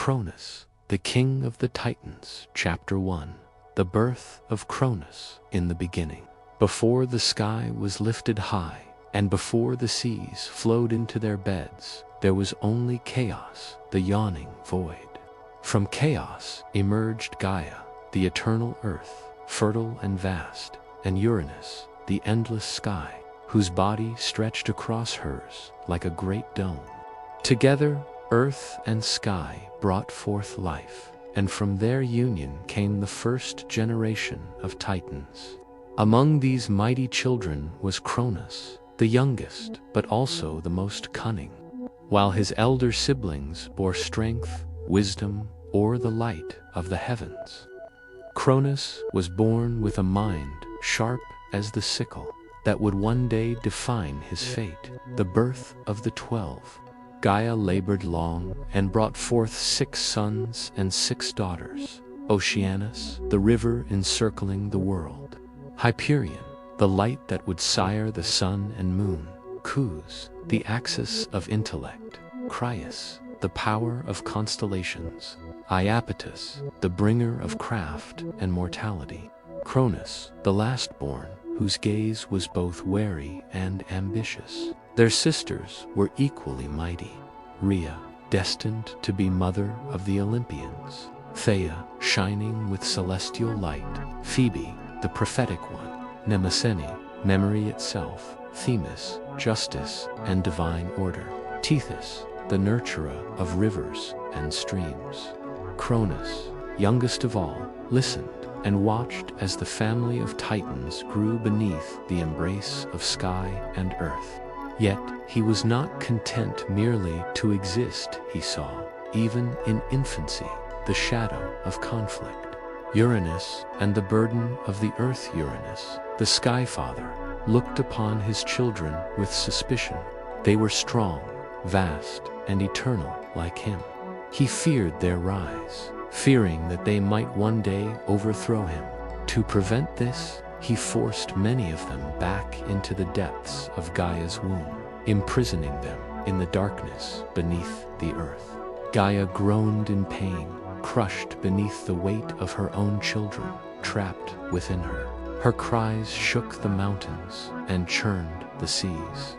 Cronus, the king of the Titans. Chapter 1. The birth of Cronus in the beginning. Before the sky was lifted high, and before the seas flowed into their beds, there was only chaos, the yawning void. From chaos emerged Gaia, the eternal earth, fertile and vast, and Uranus, the endless sky, whose body stretched across hers like a great dome. Together, earth and sky brought forth life, and from their union came the first generation of Titans. Among these mighty children was Cronus, the youngest, but also the most cunning, while his elder siblings bore strength, wisdom, or the light of the heavens. Cronus was born with a mind sharp as the sickle that would one day define his fate. The birth of the 12. Gaia labored long and brought forth 6 sons and 6 daughters. Oceanus, the river encircling the world. Hyperion, the light that would sire the sun and moon. Cus, the axis of intellect. Cryas, the power of constellations. Iapetus, the bringer of craft and mortality. Cronus, the last-born, whose gaze was both wary and ambitious. Their sisters were equally mighty. Rhea, destined to be mother of the Olympians. Theia, shining with celestial light. Phoebe, the prophetic one. Mnemosyne, memory itself. Themis, justice and divine order. Tethys, the nurturer of rivers and streams. Cronus, youngest of all, listened and watched as the family of Titans grew beneath the embrace of sky and earth. Yet he was not content merely to exist. He saw, even in infancy, the shadow of conflict. Uranus and the burden of the earth. Uranus, the Sky Father, looked upon his children with suspicion. They were strong, vast, and eternal like him. He feared their rise, fearing that they might one day overthrow him. To prevent this, he forced many of them back into the depths of Gaia's womb, imprisoning them in the darkness beneath the earth. Gaia groaned in pain, crushed beneath the weight of her own children, trapped within her. Her cries shook the mountains and churned the seas.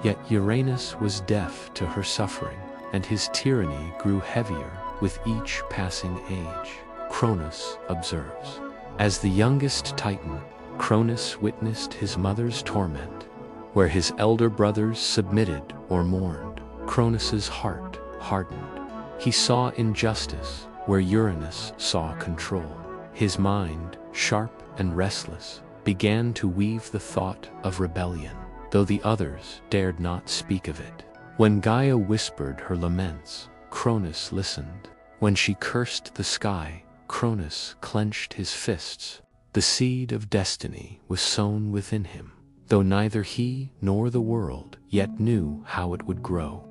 Yet Uranus was deaf to her suffering, and his tyranny grew heavier with each passing age. Cronus observes. As the youngest Titan, Cronus witnessed his mother's torment. Where his elder brothers submitted or mourned, Cronus's heart hardened. He saw injustice where Uranus saw control. His mind, sharp and restless, began to weave the thought of rebellion, though the others dared not speak of it. When Gaia whispered her laments, Cronus listened. When she cursed the sky, Cronus clenched his fists. The seed of destiny was sown within him, though neither he nor the world yet knew how it would grow.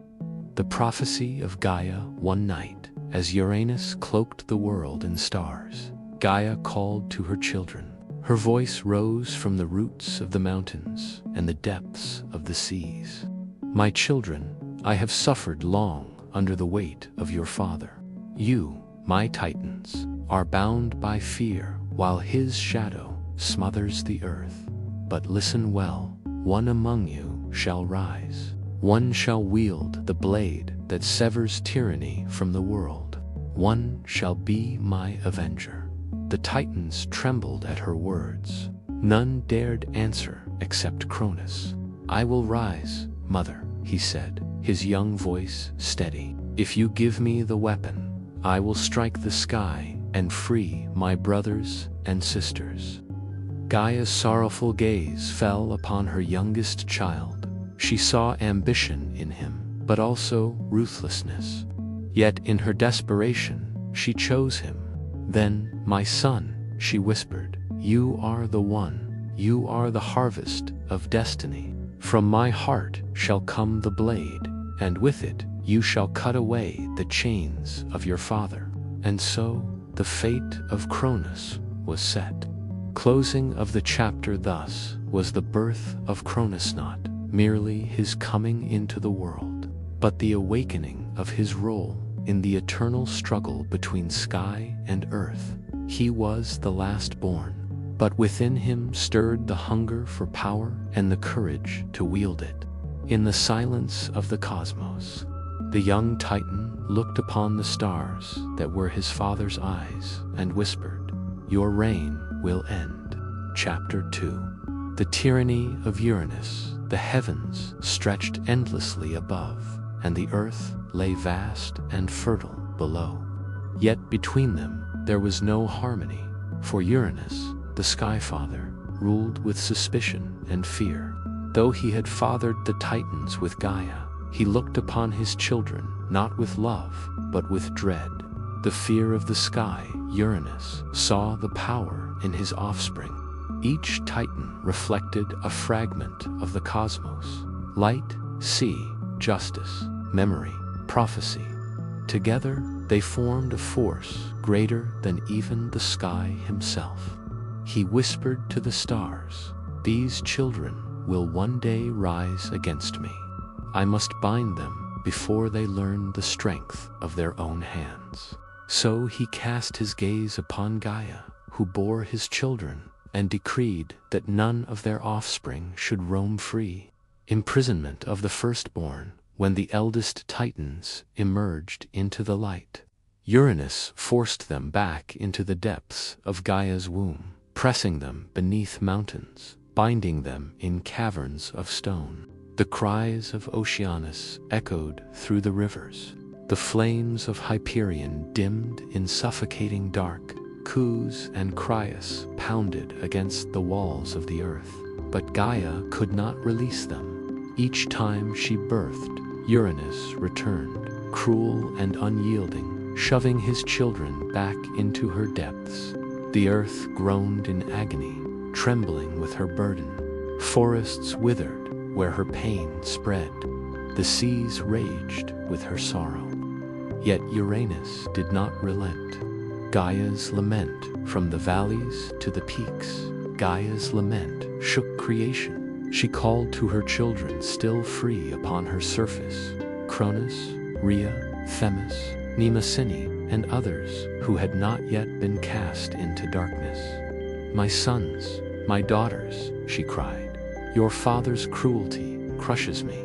The prophecy of Gaia. One night, as Uranus cloaked the world in stars, Gaia called to her children. Her voice rose from the roots of the mountains and the depths of the seas. My children, I have suffered long under the weight of your father. You, my Titans, are bound by fear while his shadow smothers the earth. But listen well, one among you shall rise. One shall wield the blade that severs tyranny from the world. One shall be my avenger. The Titans trembled at her words. None dared answer except Cronus. I will rise, mother, he said, his young voice steady. If you give me the weapon, I will strike the sky and free my brothers and sisters. Gaia's sorrowful gaze fell upon her youngest child. She saw ambition in him, but also ruthlessness. Yet in her desperation, she chose him. Then, my son, she whispered, you are the one. You are the harvest of destiny. From my heart shall come the blade, and with it you shall cut away the chains of your father. And so the fate of Cronus was set. Closing of the chapter. Thus was the birth of Cronus, not merely his coming into the world, but the awakening of his role in the eternal struggle between sky and earth. He was the last born, but within him stirred the hunger for power and the courage to wield it. In the silence of the cosmos, the young Titan looked upon the stars that were his father's eyes and whispered, "Your reign will end." Chapter 2. The tyranny of Uranus. The heavens stretched endlessly above, and the earth lay vast and fertile below. Yet between them there was no harmony, for Uranus, the Sky Father, ruled with suspicion and fear. Though he had fathered the Titans with Gaia, he looked upon his children not with love, but with dread. The fear of the sky, Uranus saw the power in his offspring. Each Titan reflected a fragment of the cosmos: light, sea, justice, memory, prophecy. Together, they formed a force greater than even the sky himself. He whispered to the stars, "These children will one day rise against me. I must bind them before they learn the strength of their own hands." So he cast his gaze upon Gaia, who bore his children, and decreed that none of their offspring should roam free. Imprisonment of the firstborn. When the eldest Titans emerged into the light, Uranus forced them back into the depths of Gaia's womb, pressing them beneath mountains, binding them in caverns of stone. The cries of Oceanus echoed through the rivers. The flames of Hyperion dimmed in suffocating dark. Cous and Crius pounded against the walls of the earth, but Gaia could not release them. Each time she birthed, Uranus returned, cruel and unyielding, shoving his children back into her depths. The earth groaned in agony, trembling with her burden. Forests withered where her pain spread. The seas raged with her sorrow. Yet Uranus did not relent. Gaia's lament, from the valleys to the peaks, Gaia's lament shook creation. She called to her children still free upon her surface: Cronus, Rhea, Themis, Mnemosyne, and others who had not yet been cast into darkness. "My sons, my daughters," she cried, "your father's cruelty crushes me.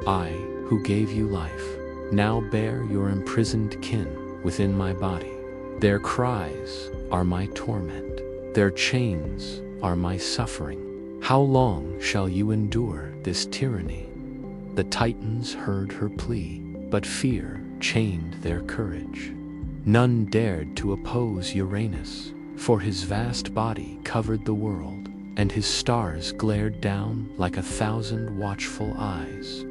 I, who gave you life, now bear your imprisoned kin within my body. Their cries are my torment. Their chains are my suffering. How long shall you endure this tyranny?" The Titans heard her plea, but fear chained their courage. None dared to oppose Uranus, for his vast body covered the world, and his stars glared down like 1,000 watchful eyes.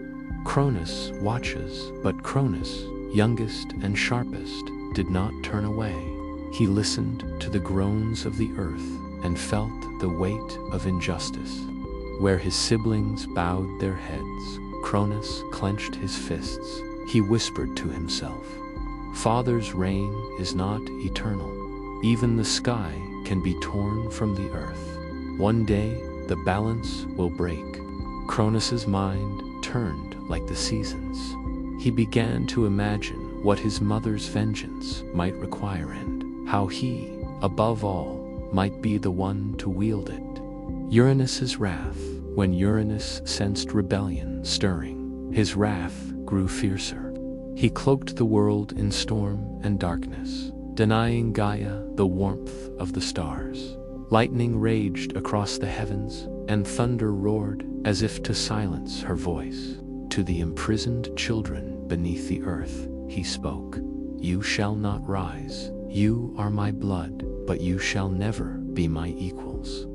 Cronus watches, but Cronus, youngest and sharpest, did not turn away. He listened to the groans of the earth and felt the weight of injustice. Where his siblings bowed their heads, Cronus clenched his fists. He whispered to himself, "Father's reign is not eternal. Even the sky can be torn from the earth. One day, the balance will break." Cronus's mind turned like the seasons. He began to imagine what his mother's vengeance might require and how he, above all, might be the one to wield it. Uranus's wrath. When Uranus sensed rebellion stirring, his wrath grew fiercer. He cloaked the world in storm and darkness, denying Gaia the warmth of the stars. Lightning raged across the heavens, and thunder roared as if to silence her voice. To the imprisoned children beneath the earth, he spoke, "You shall not rise. You are my blood, but you shall never be my equals."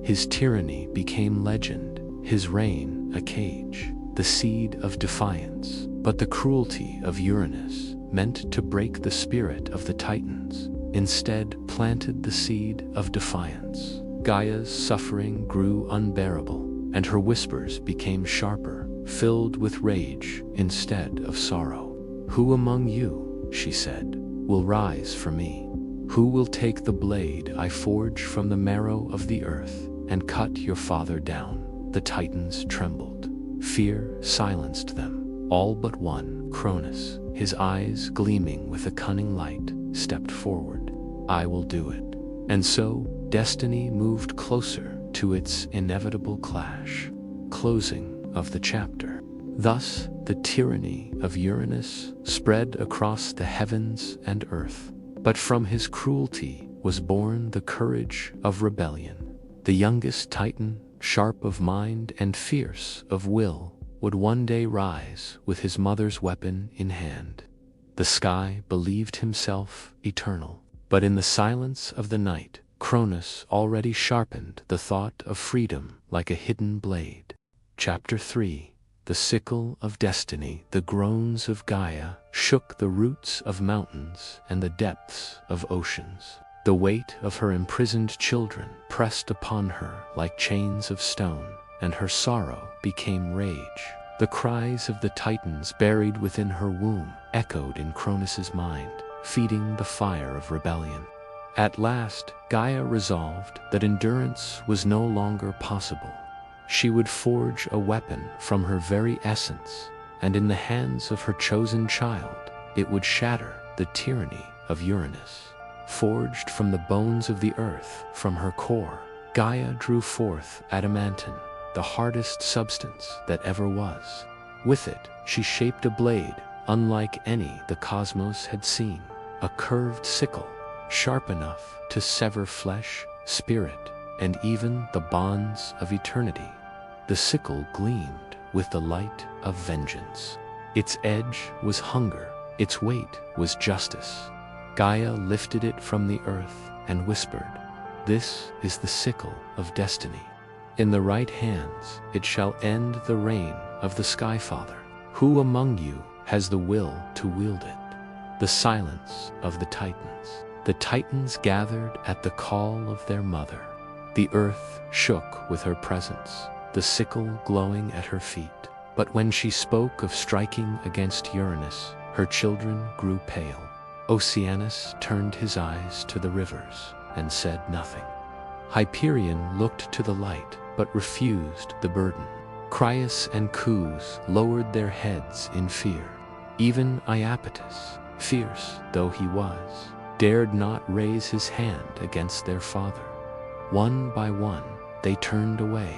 His tyranny became legend, his reign a cage, the seed of defiance. But the cruelty of Uranus, meant to break the spirit of the Titans, instead planted the seed of defiance. Gaia's suffering grew unbearable, and her whispers became sharper, filled with rage instead of sorrow. "Who among you," she said, "will rise for me? Who will take the blade I forge from the marrow of the earth and cut your father down?" The Titans trembled. Fear silenced them, all but one, Cronus, his eyes gleaming with a cunning light, stepped forward. "I will do it." And so, destiny moved closer to its inevitable clash. Closing of the chapter. Thus, the tyranny of Uranus spread across the heavens and earth. But from his cruelty was born the courage of rebellion. The youngest Titan, sharp of mind and fierce of will, would one day rise with his mother's weapon in hand. The sky believed himself eternal, but in the silence of the night, Cronus already sharpened the thought of freedom like a hidden blade. Chapter 3. The Sickle of Destiny. The groans of Gaia shook the roots of mountains and the depths of oceans. The weight of her imprisoned children pressed upon her like chains of stone, and her sorrow became rage. The cries of the Titans buried within her womb echoed in Cronus's mind, feeding the fire of rebellion. At last, Gaia resolved that endurance was no longer possible. She would forge a weapon from her very essence, and in the hands of her chosen child, it would shatter the tyranny of Uranus. Forged from the bones of the earth, from her core, Gaia drew forth adamantine, the hardest substance that ever was. With it, she shaped a blade unlike any the cosmos had seen, a curved sickle, sharp enough to sever flesh, spirit, and even the bonds of eternity. The sickle gleamed with the light of vengeance. Its edge was hunger, its weight was justice. Gaia lifted it from the earth and whispered, "This is the sickle of destiny. In the right hands it shall end the reign of the Skyfather. Who among you has the will to wield it?" The silence of the Titans. The Titans gathered at the call of their mother. The earth shook with her presence, the sickle glowing at her feet. But when she spoke of striking against Uranus, her children grew pale. Oceanus turned his eyes to the rivers and said nothing. Hyperion looked to the light, but refused the burden. Crius and Cous lowered their heads in fear. Even Iapetus, fierce though he was, dared not raise his hand against their father. One by one, they turned away.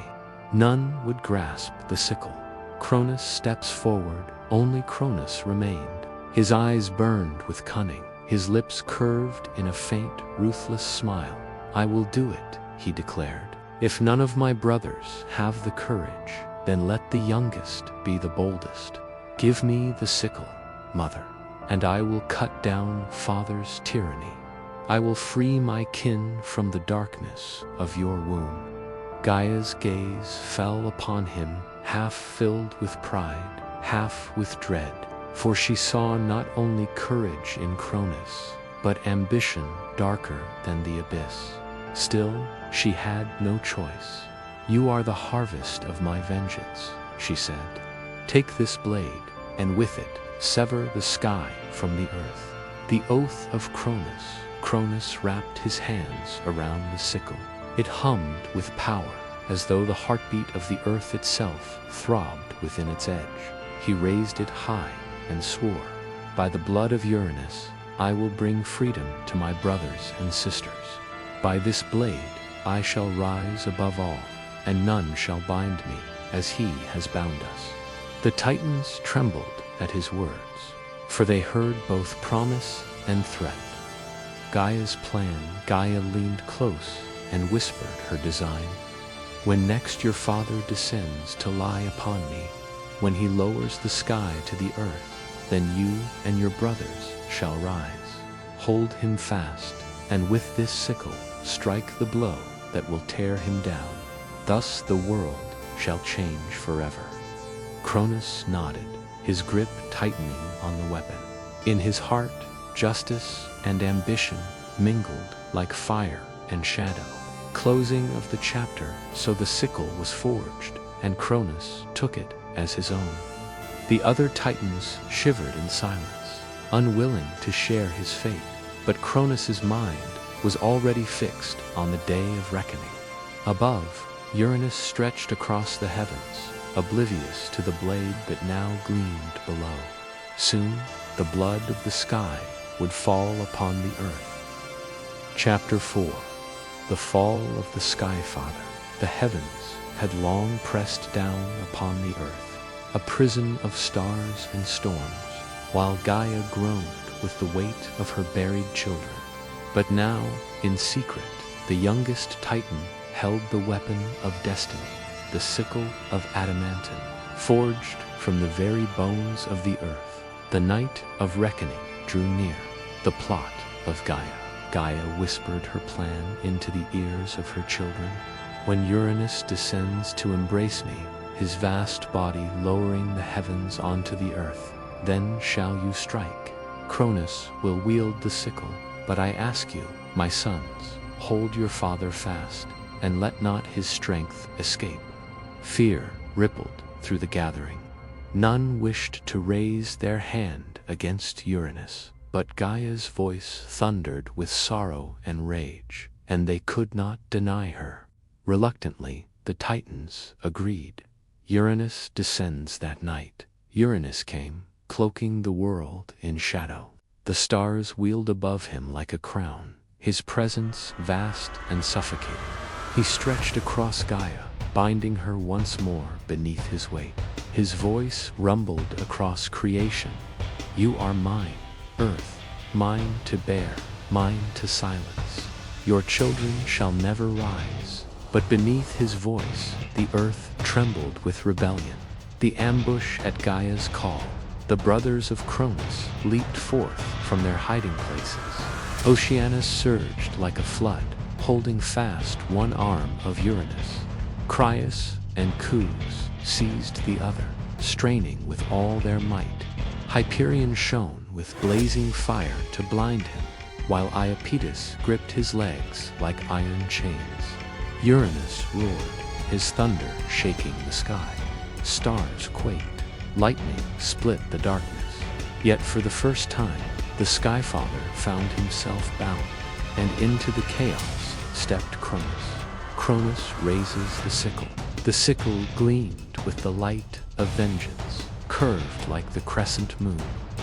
None would grasp the sickle. Cronus steps forward, only Cronus remained. His eyes burned with cunning, his lips curved in a faint, ruthless smile. "I will do it," he declared. "If none of my brothers have the courage, then let the youngest be the boldest. Give me the sickle, mother, and I will cut down father's tyranny. I will free my kin from the darkness of your womb." Gaia's gaze fell upon him, half filled with pride, half with dread, for she saw not only courage in Cronus, but ambition darker than the abyss. Still, she had no choice. "You are the harvest of my vengeance," she said. "Take this blade, and with it, sever the sky from the earth." The oath of Cronus. Cronus wrapped his hands around the sickle. It hummed with power, as though the heartbeat of the earth itself throbbed within its edge. He raised it high and swore, "By the blood of Uranus, I will bring freedom to my brothers and sisters. By this blade, I shall rise above all, and none shall bind me as he has bound us." The Titans trembled at his words, for they heard both promise and threat. Gaia's plan. Gaia leaned close and whispered her design. "When next your father descends to lie upon me, when he lowers the sky to the earth, then you and your brothers shall rise. Hold him fast, and with this sickle strike the blow that will tear him down. Thus the world shall change forever." Cronus nodded, his grip tightening on the weapon. In his heart, justice and ambition mingled like fire and shadow. Closing of the chapter. So the sickle was forged, and Cronus took it as his own. The other Titans shivered in silence, unwilling to share his fate, but Cronus's mind was already fixed on the day of reckoning. Above, Uranus stretched across the heavens, oblivious to the blade that now gleamed below. Soon, the blood of the sky would fall upon the earth. Chapter 4. The Fall of the Sky Father. The heavens had long pressed down upon the earth, a prison of stars and storms, while Gaia groaned with the weight of her buried children. But now, in secret, the youngest Titan held the weapon of destiny, the sickle of adamantine, forged from the very bones of the earth. The night of reckoning drew near. The plot of Gaia. Gaia whispered her plan into the ears of her children. When Uranus descends to embrace me, his vast body lowering the heavens onto the earth, then shall you strike. Cronus will wield the sickle, but I ask you, my sons, hold your father fast, and let not his strength escape. Fear rippled through the gathering. None wished to raise their hand against Uranus, but Gaia's voice thundered with sorrow and rage, and they could not deny her. Reluctantly, the Titans agreed. Uranus descends that night. Uranus came, cloaking the world in shadow. The stars wheeled above him like a crown, his presence vast and suffocating. He stretched across Gaia, binding her once more beneath his weight. His voice rumbled across creation. You are mine, Earth, mine to bear, mine to silence. Your children shall never rise. But beneath his voice, the earth trembled with rebellion. The ambush at Gaia's call. The brothers of Cronus leaped forth from their hiding places. Oceanus surged like a flood, holding fast one arm of Uranus. Cronus and Cus seized the other, straining with all their might. Hyperion shone with blazing fire to blind him, while Iapetus gripped his legs like iron chains. Uranus roared, his thunder shaking the sky. Stars quaked. Lightning split the darkness. Yet for the first time, the Sky Father found himself bound, and into the chaos stepped Cronus. Cronus raises the sickle. The sickle gleamed with the light of vengeance, curved like the crescent moon.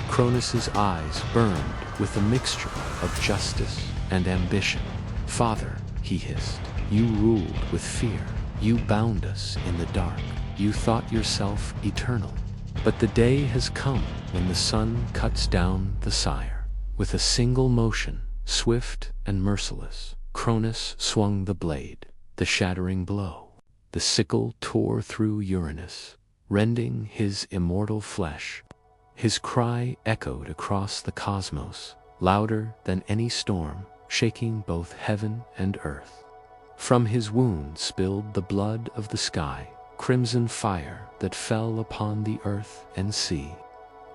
Cronus's eyes burned with a mixture of justice and ambition. Father, he hissed, you ruled with fear. You bound us in the dark. You thought yourself eternal. But the day has come when the sun cuts down the sire. With a single motion, swift and merciless, Cronus swung the blade, the shattering blow. The sickle tore through Uranus, rending his immortal flesh. His cry echoed across the cosmos, louder than any storm, shaking both heaven and earth. From his wound spilled the blood of the sky, crimson fire that fell upon the earth and sea.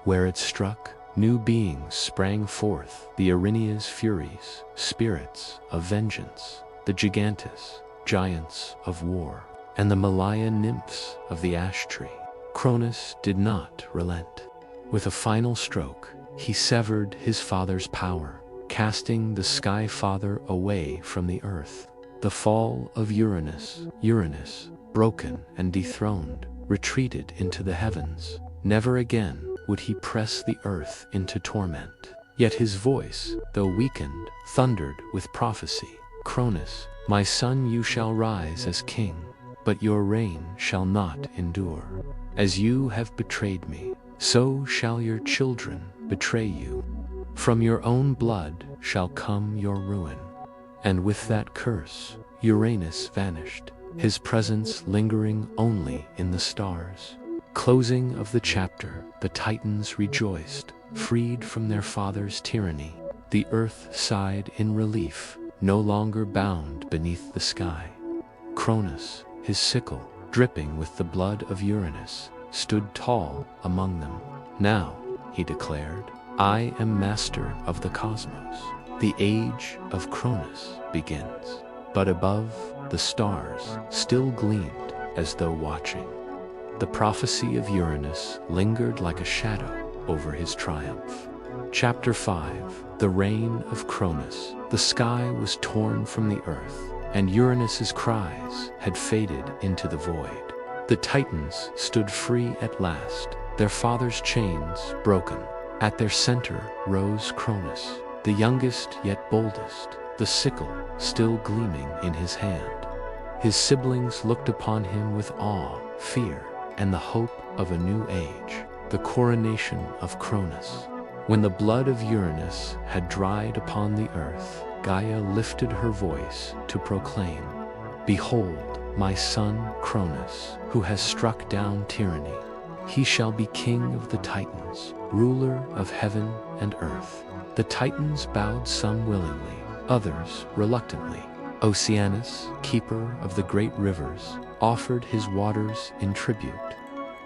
Where it struck, new beings sprang forth, the Erinyes Furies, spirits of vengeance, the Gigantes, giants of war, and the Malaya nymphs of the ash tree. Cronus did not relent. With a final stroke, he severed his father's power, casting the Sky Father away from the earth. The fall of Uranus, broken and dethroned, retreated into the heavens. Never again would he press the earth into torment. Yet his voice, though weakened, thundered with prophecy. Cronus, my son, you shall rise as king, but your reign shall not endure. As you have betrayed me, so shall your children betray you. From your own blood shall come your ruin. And with that curse, Uranus vanished, his presence lingering only in the stars. Closing of the chapter, the Titans rejoiced, freed from their father's tyranny. The earth sighed in relief, no longer bound beneath the sky. Cronus, his sickle, dripping with the blood of Uranus, stood tall among them. Now, he declared, I am master of the cosmos. The age of Cronus begins. But above, the stars still gleamed as though watching. The prophecy of Uranus lingered like a shadow over his triumph. Chapter 5. The Reign of Cronus. The sky was torn from the earth, and Uranus's cries had faded into the void. The Titans stood free at last, their father's chains broken. At their center rose Cronus, the youngest yet boldest, the sickle still gleaming in his hand. His siblings looked upon him with awe, fear, and the hope of a new age, the coronation of Cronus. When the blood of Uranus had dried upon the earth, Gaia lifted her voice to proclaim, "Behold, my son Cronus, who has struck down tyranny. He shall be king of the Titans, ruler of heaven and earth." The Titans bowed, some willingly, others reluctantly. Oceanus, keeper of the great rivers, offered his waters in tribute.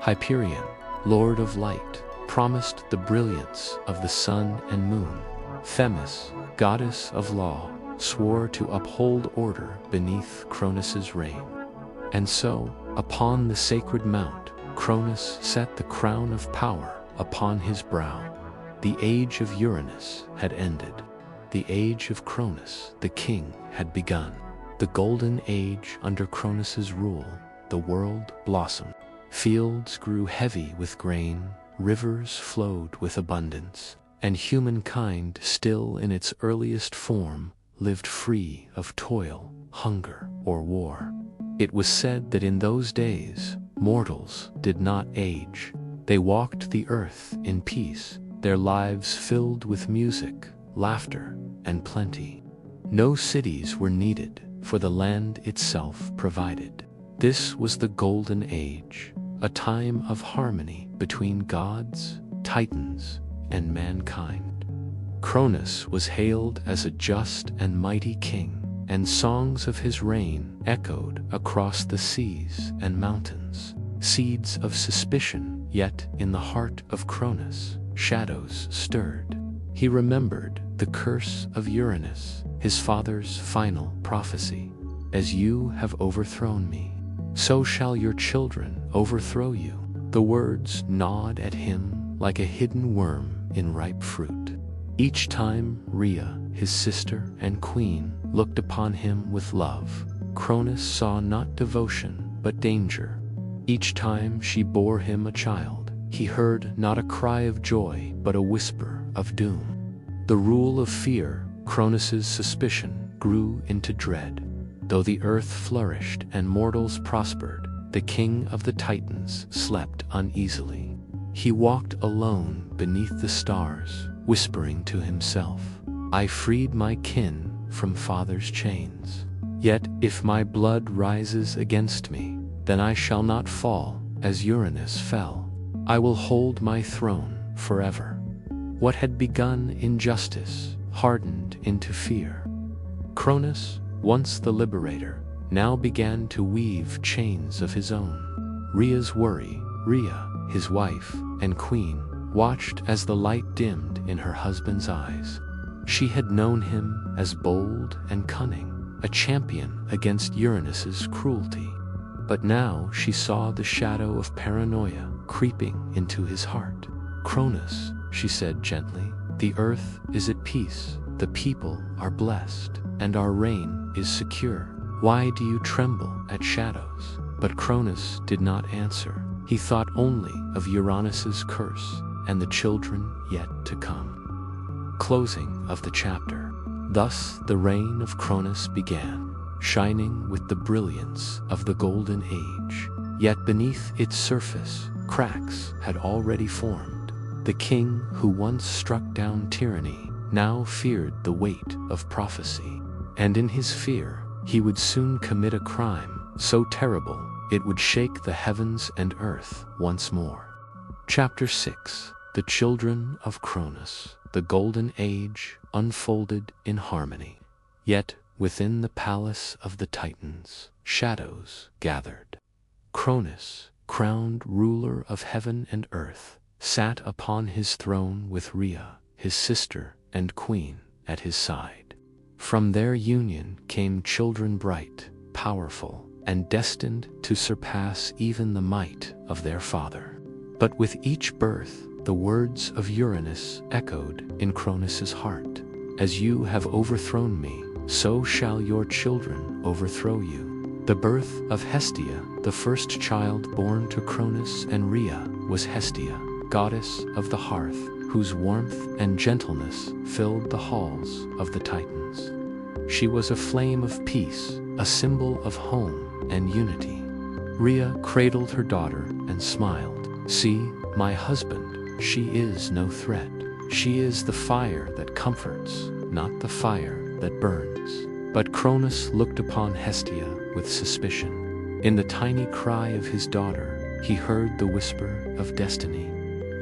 Hyperion, lord of light, promised the brilliance of the sun and moon. Themis, goddess of law, swore to uphold order beneath Cronus's reign. And so, upon the sacred mount, Cronus set the crown of power upon his brow. The age of Uranus had ended. The age of Cronus, the king, had begun. The golden age under Cronus's rule, the world blossomed. Fields grew heavy with grain, rivers flowed with abundance, and humankind, still in its earliest form, lived free of toil, hunger, or war. It was said that in those days, mortals did not age. They walked the earth in peace, their lives filled with music, laughter, and plenty. No cities were needed, for the land itself provided. This was the Golden Age, a time of harmony between gods, titans, and mankind. Cronus was hailed as a just and mighty king, and songs of his reign echoed across the seas and mountains. Seeds of suspicion, yet in the heart of Cronus, shadows stirred. He remembered the curse of Uranus, his father's final prophecy. "As you have overthrown me, so shall your children overthrow you." The words gnawed at him like a hidden worm in ripe fruit. Each time Rhea, his sister and queen, looked upon him with love, Cronus saw not devotion but danger. Each time she bore him a child, he heard not a cry of joy but a whisper of doom. The rule of fear, Cronus's suspicion, grew into dread. Though the earth flourished and mortals prospered, the king of the Titans slept uneasily. He walked alone beneath the stars, whispering to himself, "I freed my kin from father's chains. Yet if my blood rises against me, then I shall not fall as Uranus fell. I will hold my throne forever." What had begun in justice hardened into fear. Cronus, once the liberator, now began to weave chains of his own. Rhea's worry, Rhea, his wife and queen, watched as the light dimmed in her husband's eyes. She had known him as bold and cunning, a champion against Uranus's cruelty. But now she saw the shadow of paranoia creeping into his heart. "Cronus," she said gently, "the earth is at peace, the people are blessed, and our reign is secure. Why do you tremble at shadows?" But Cronus did not answer. He thought only of Uranus's curse and the children yet to come. Closing of the chapter. Thus the reign of Cronus began, shining with the brilliance of the Golden Age. Yet beneath its surface, cracks had already formed. The king who once struck down tyranny now feared the weight of prophecy. And in his fear, he would soon commit a crime so terrible it would shake the heavens and earth once more. Chapter 6. The Children of Cronus. The Golden Age unfolded in harmony. Yet within the palace of the Titans, shadows gathered. Cronus, crowned ruler of heaven and earth, sat upon his throne with Rhea, his sister and queen, at his side. From their union came children bright, powerful, and destined to surpass even the might of their father. But with each birth, the words of Uranus echoed in Cronus's heart. "As you have overthrown me, so shall your children overthrow you." The birth of Hestia, the first child born to Cronus and Rhea, was Hestia, goddess of the hearth, whose warmth and gentleness filled the halls of the Titans. She was a flame of peace, a symbol of home and unity. Rhea cradled her daughter and smiled. "See, my husband, she is no threat. She is the fire that comforts, not the fire that burns." But Cronus looked upon Hestia with suspicion. In the tiny cry of his daughter, he heard the whisper of destiny.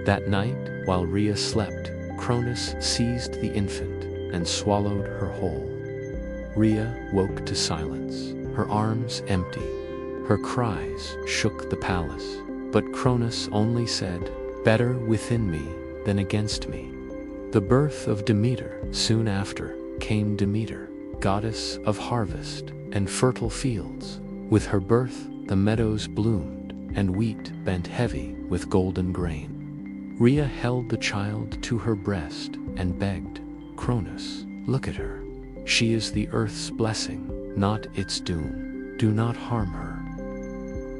That night, while Rhea slept, Cronus seized the infant and swallowed her whole. Rhea woke to silence, her arms empty. Her cries shook the palace, but Cronus only said, "Better within me than against me." The birth of Demeter soon after came Demeter, goddess of harvest and fertile fields. With her birth, the meadows bloomed, and wheat bent heavy with golden grain. Rhea held the child to her breast and begged, "Cronus, look at her. She is the earth's blessing, not its doom. Do not harm her."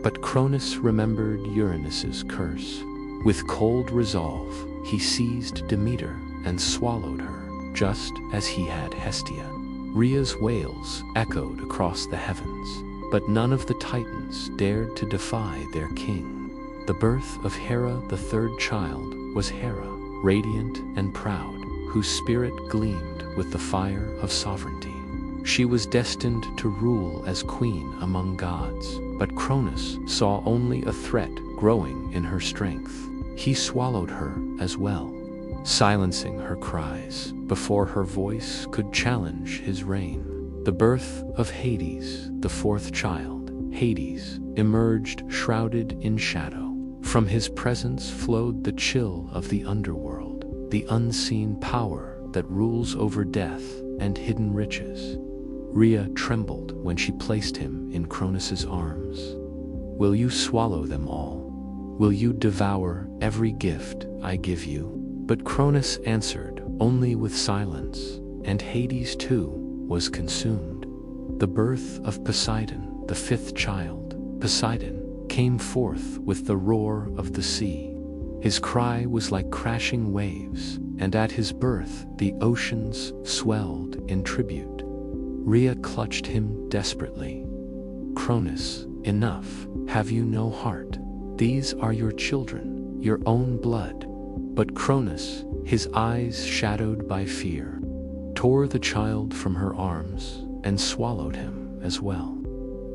But Cronus remembered Uranus's curse. With cold resolve, he seized Demeter and swallowed her, just as he had Hestia. Rhea's wails echoed across the heavens, but none of the Titans dared to defy their king. The birth of Hera, the third child, was Hera, radiant and proud, whose spirit gleamed with the fire of sovereignty. She was destined to rule as queen among gods, but Cronus saw only a threat growing in her strength. He swallowed her as well, silencing her cries before her voice could challenge his reign. The birth of Hades, the fourth child, Hades, emerged shrouded in shadow. From his presence flowed the chill of the underworld, the unseen power that rules over death and hidden riches. Rhea trembled when she placed him in Cronus's arms. "Will you swallow them all? Will you devour every gift I give you?" But Cronus answered only with silence, and Hades too was consumed. The birth of Poseidon, the fifth child, Poseidon, came forth with the roar of the sea. His cry was like crashing waves, and at his birth the oceans swelled in tribute. Rhea clutched him desperately. "Cronus, enough. Have you no heart? These are your children, your own blood." But Cronus, his eyes shadowed by fear, tore the child from her arms and swallowed him as well.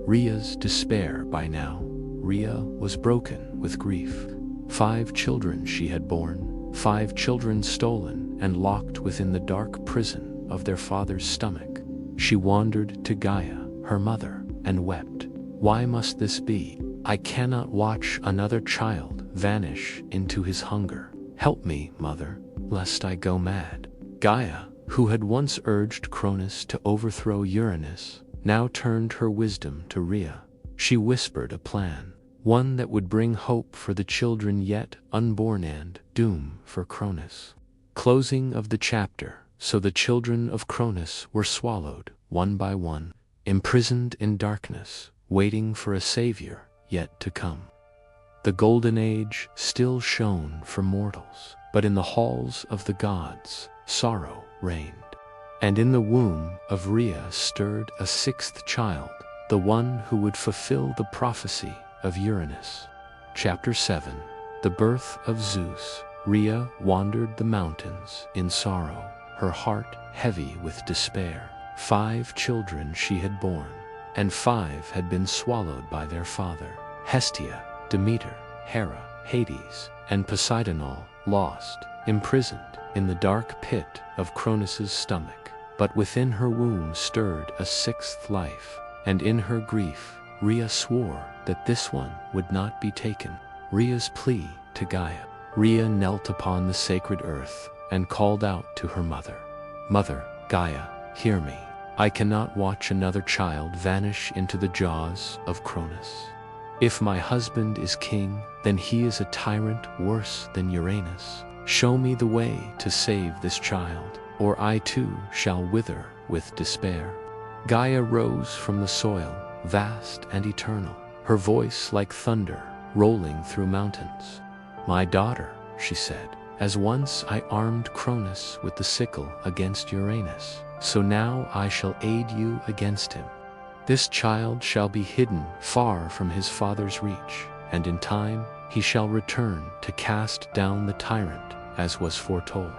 Rhea's despair by now. Rhea was broken with grief. 5 children she had borne, 5 children stolen and locked within the dark prison of their father's stomach. She wandered to Gaia, her mother, and wept. "Why must this be? I cannot watch another child vanish into his hunger. Help me, mother, lest I go mad." Gaia, who had once urged Cronus to overthrow Uranus, now turned her wisdom to Rhea. She whispered a plan, one that would bring hope for the children yet unborn and doom for Cronus. Closing of the chapter. So the children of Cronus were swallowed, one by one, imprisoned in darkness, waiting for a savior yet to come. The golden age still shone for mortals, but in the halls of the gods, sorrow reigned. And in the womb of Rhea stirred a 6th child, the one who would fulfill the prophecy of Uranus. Chapter 7. The birth of Zeus. Rhea wandered the mountains in sorrow, her heart heavy with despair. 5 children she had borne, and 5 had been swallowed by their father. Hestia, Demeter, Hera, Hades, and Poseidon, all lost, imprisoned in the dark pit of Cronus's stomach. But within her womb stirred a 6th life, and in her grief, Rhea swore that this one would not be taken. Rhea's plea to Gaia. Rhea knelt upon the sacred earth and called out to her mother. "Mother, Gaia, hear me. I cannot watch another child vanish into the jaws of Cronus. If my husband is king, then he is a tyrant worse than Uranus. Show me the way to save this child, or I too shall wither with despair." Gaia rose from the soil, vast and eternal, her voice like thunder rolling through mountains. "My daughter," she said, As once I armed Cronus with the sickle against Uranus, so now I shall aid you against him. This child shall be hidden far from his father's reach, and in time he shall return to cast down the tyrant, as was foretold.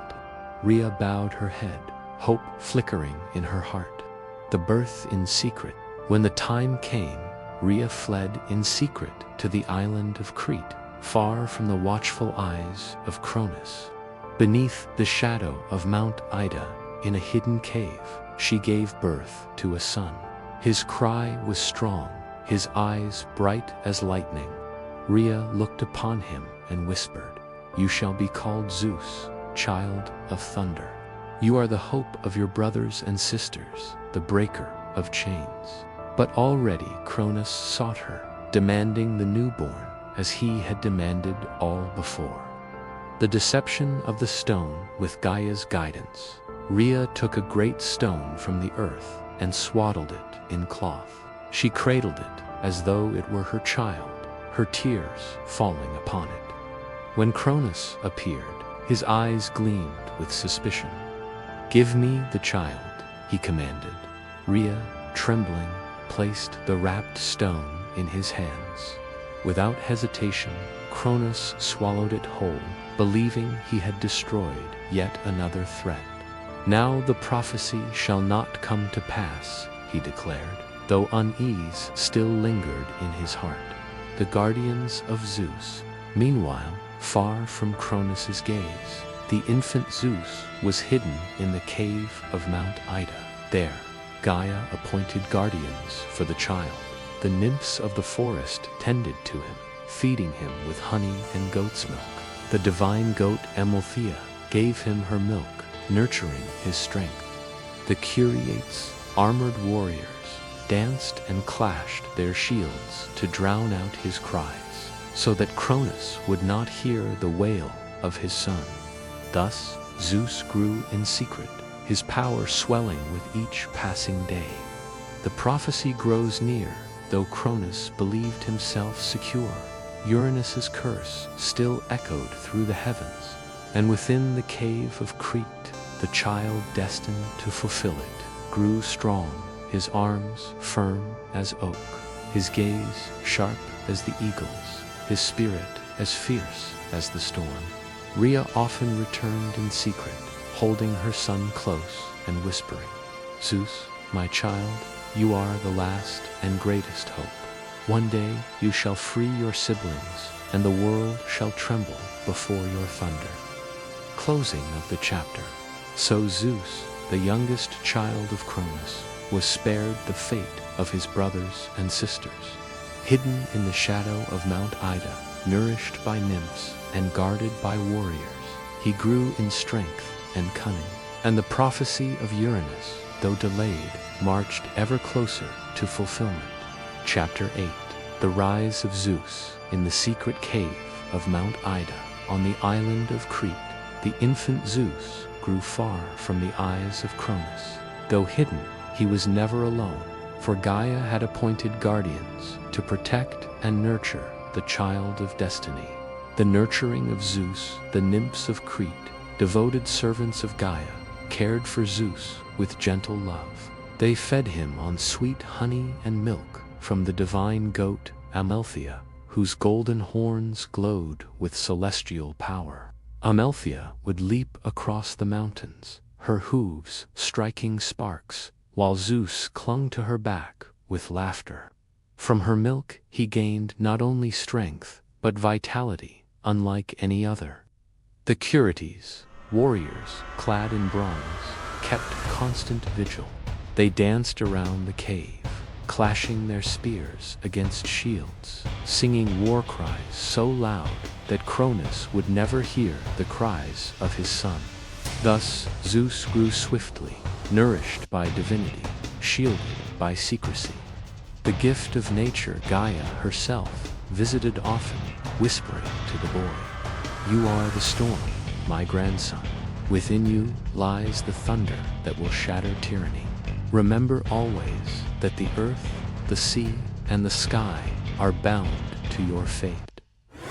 Rhea bowed her head, hope flickering in her heart. The birth in secret. When the time came, Rhea fled in secret to the island of Crete, far from the watchful eyes of Cronus. Beneath the shadow of Mount Ida, in a hidden cave, she gave birth to a son. His cry was strong, his eyes bright as lightning. Rhea looked upon him and whispered, "You shall be called Zeus, child of thunder. You are the hope of your brothers and sisters, the breaker of chains." But already Cronus sought her, demanding the newborn, as he had demanded all before. The deception of the stone with Gaia's guidance. Rhea took a great stone from the earth and swaddled it in cloth. She cradled it as though it were her child, her tears falling upon it. When Cronus appeared, his eyes gleamed with suspicion. "Give me the child," he commanded. Rhea, trembling, placed the wrapped stone in his hands. Without hesitation, Cronus swallowed it whole, believing he had destroyed yet another threat. "Now the prophecy shall not come to pass," he declared, though unease still lingered in his heart. The guardians of Zeus. Meanwhile, far from Cronus's gaze, the infant Zeus was hidden in the cave of Mount Ida. There, Gaia appointed guardians for the child. The nymphs of the forest tended to him, feeding him with honey and goat's milk. The divine goat Amalthea gave him her milk, nurturing his strength. The Curiates, armored warriors, danced and clashed their shields to drown out his cries, so that Cronus would not hear the wail of his son. Thus Zeus grew in secret, his power swelling with each passing day. The prophecy grows near, though Cronus believed himself secure. Uranus's curse still echoed through the heavens, and within the cave of Crete, the child destined to fulfill it grew strong, his arms firm as oak, his gaze sharp as the eagle's, his spirit as fierce as the storm. Rhea often returned in secret, holding her son close and whispering, "Zeus, my child, you are the last and greatest hope. One day you shall free your siblings, and the world shall tremble before your thunder." Closing of the chapter. So Zeus, the youngest child of Cronus, was spared the fate of his brothers and sisters. Hidden in the shadow of Mount Ida, nourished by nymphs and guarded by warriors, he grew in strength and cunning, and the prophecy of Uranus, though delayed, marched ever closer to fulfillment. Chapter 8. The Rise of Zeus. In the secret cave of Mount Ida, on the island of Crete, the infant Zeus grew far from the eyes of Cronus. Though hidden, he was never alone, for Gaia had appointed guardians to protect and nurture the child of destiny. The nurturing of Zeus, the nymphs of Crete, devoted servants of Gaia, cared for Zeus with gentle love. They fed him on sweet honey and milk from the divine goat Amalthea, whose golden horns glowed with celestial power. Amalthea would leap across the mountains, her hooves striking sparks, while Zeus clung to her back with laughter. From her milk he gained not only strength, but vitality, unlike any other. The Curiates, warriors clad in bronze, kept constant vigil. They danced around the cave, clashing their spears against shields, singing war cries so loud that Cronus would never hear the cries of his son. Thus Zeus grew swiftly, nourished by divinity, shielded by secrecy. The gift of nature, Gaia herself, visited often, whispering to the boy, "You are the storm, my grandson. Within you lies the thunder that will shatter tyranny. Remember always that the earth, the sea, and the sky are bound to your fate."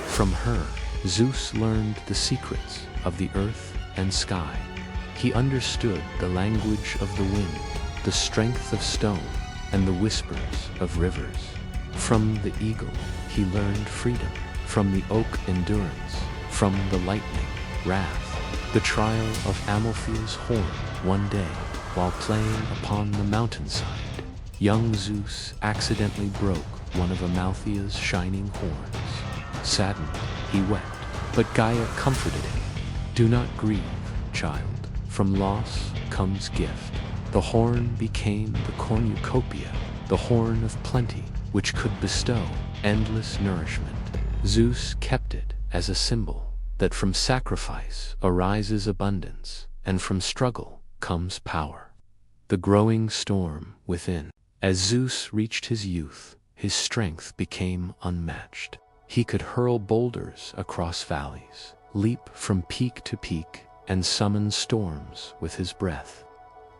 From her, Zeus learned the secrets of the earth and sky. He understood the language of the wind, the strength of stone, and the whispers of rivers. From the eagle, he learned freedom. From the oak, endurance. From the lightning, wrath. The trial of Amalthea's horn. One day, while playing upon the mountainside, young Zeus accidentally broke one of Amalthea's shining horns. Saddened, he wept, but Gaia comforted him. Do not grieve, child. From loss comes gift. The horn became the cornucopia, the horn of plenty, which could bestow endless nourishment. Zeus kept it as a symbol that from sacrifice arises abundance, and from struggle comes power. The growing storm within. As Zeus reached his youth, his strength became unmatched. He could hurl boulders across valleys, leap from peak to peak, and summon storms with his breath.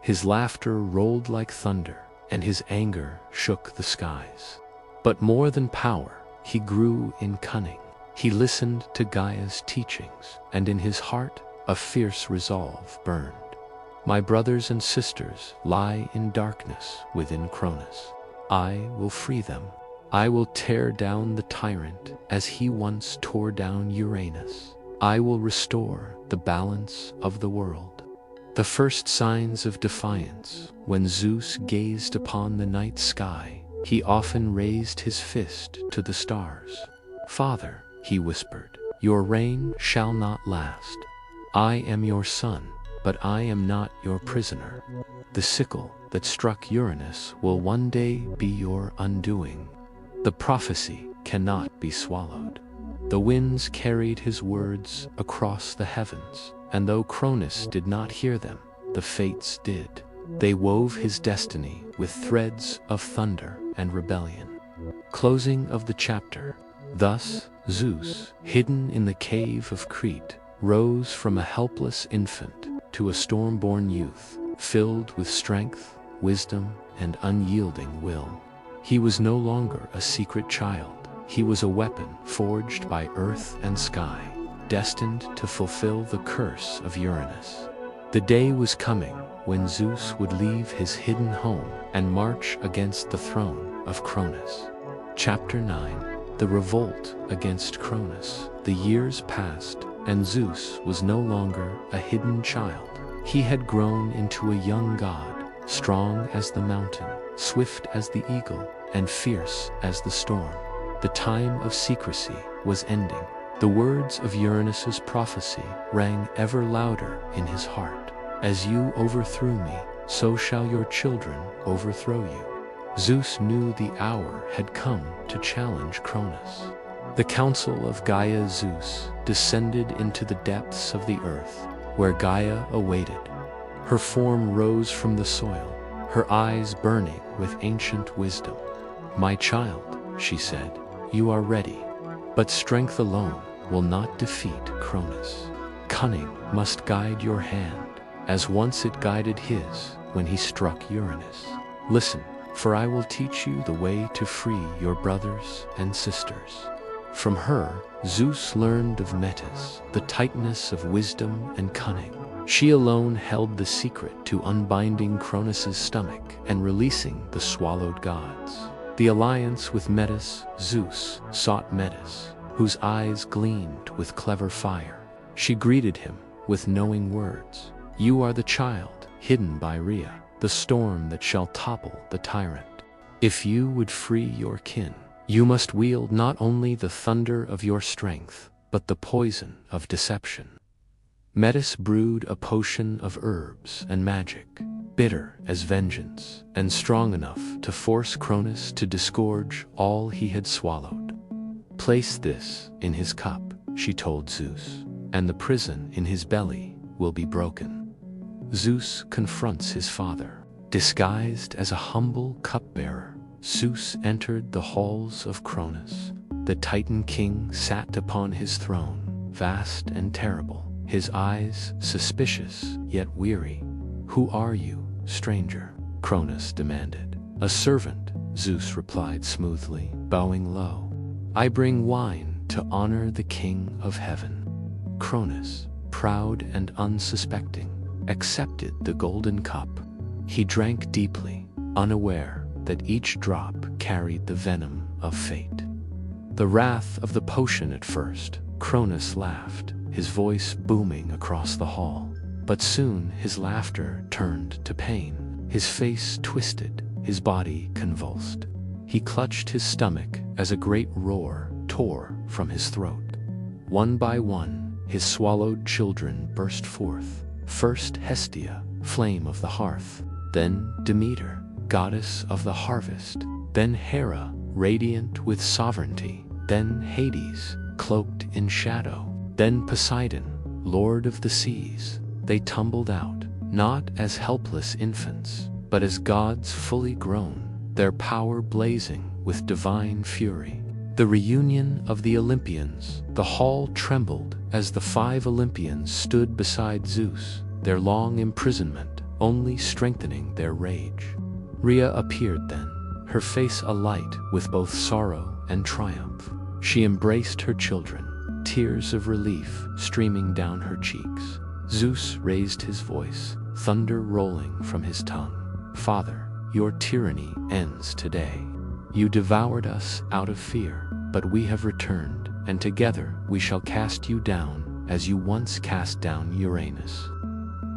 His laughter rolled like thunder, and his anger shook the skies. But more than power, he grew in cunning. He listened to Gaia's teachings, and in his heart a fierce resolve burned. My brothers and sisters lie in darkness within Cronus. I will free them. I will tear down the tyrant as he once tore down Uranus. I will restore the balance of the world. The first signs of defiance, when Zeus gazed upon the night sky, he often raised his fist to the stars. Father, he whispered, your reign shall not last. I am your son, but I am not your prisoner. The sickle that struck Uranus will one day be your undoing. The prophecy cannot be swallowed. The winds carried his words across the heavens, and though Cronus did not hear them, the fates did. They wove his destiny with threads of thunder and rebellion. Closing of the chapter. Thus, Zeus, hidden in the cave of Crete, rose from a helpless infant to a storm-born youth, filled with strength, wisdom, and unyielding will. He was no longer a secret child. He was a weapon forged by earth and sky, destined to fulfill the curse of Uranus. The day was coming when Zeus would leave his hidden home and march against the throne of Cronus. Chapter 9. The Revolt against Cronus. The years passed, and Zeus was no longer a hidden child. He had grown into a young god, strong as the mountain, swift as the eagle, and fierce as the storm. The time of secrecy was ending. The words of Uranus's prophecy rang ever louder in his heart. As you overthrew me, so shall your children overthrow you. Zeus knew the hour had come to challenge Cronus. The council of Gaia Zeus descended into the depths of the earth, where Gaia awaited. Her form rose from the soil, her eyes burning with ancient wisdom. My child, she said, you are ready, but strength alone will not defeat Cronus. Cunning must guide your hand, as once it guided his when he struck Uranus. Listen, for I will teach you the way to free your brothers and sisters. From her, Zeus learned of Metis, the tightness of wisdom and cunning. She alone held the secret to unbinding Cronus's stomach and releasing the swallowed gods. The alliance with Metis, Zeus sought Metis, whose eyes gleamed with clever fire. She greeted him with knowing words. You are the child hidden by Rhea, the storm that shall topple the tyrant. If you would free your kin, you must wield not only the thunder of your strength, but the poison of deception. Metis brewed a potion of herbs and magic, bitter as vengeance, and strong enough to force Cronus to disgorge all he had swallowed. Place this in his cup, she told Zeus, and the prison in his belly will be broken. Zeus confronts his father. Disguised as a humble cupbearer, Zeus entered the halls of Cronus. The Titan king sat upon his throne, vast and terrible, his eyes suspicious yet weary. Who are you, stranger? Cronus demanded. A servant, Zeus replied smoothly, bowing low. I bring wine to honor the king of heaven. Cronus, proud and unsuspecting, accepted the golden cup. He drank deeply, unaware that each drop carried the venom of fate. The wrath of the potion at first, Cronus laughed, his voice booming across the hall. But soon his laughter turned to pain. His face twisted, his body convulsed. He clutched his stomach as a great roar tore from his throat. One by one, his swallowed children burst forth. First Hestia, flame of the hearth, then Demeter, goddess of the harvest, then Hera, radiant with sovereignty, then Hades, cloaked in shadow, then Poseidon, lord of the seas. They tumbled out, not as helpless infants, but as gods fully grown, their power blazing with divine fury. The reunion of the Olympians. The hall trembled as the 5 Olympians stood beside Zeus, their long imprisonment only strengthening their rage. Rhea appeared then, her face alight with both sorrow and triumph. She embraced her children, tears of relief streaming down her cheeks. Zeus raised his voice, thunder rolling from his tongue. Father, your tyranny ends today. You devoured us out of fear, but we have returned, and together we shall cast you down as you once cast down Uranus.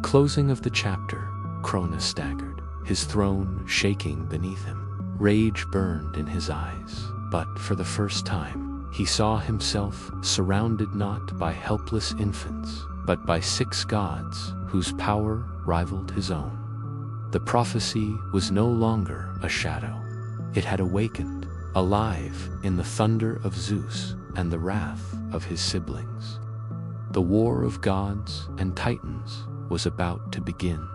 Closing of the chapter, Cronus staggered, his throne shaking beneath him. Rage burned in his eyes, but for the first time, he saw himself surrounded not by helpless infants, but by 6 gods whose power rivaled his own. The prophecy was no longer a shadow. It had awakened, alive in the thunder of Zeus and the wrath of his siblings. The war of gods and titans was about to begin.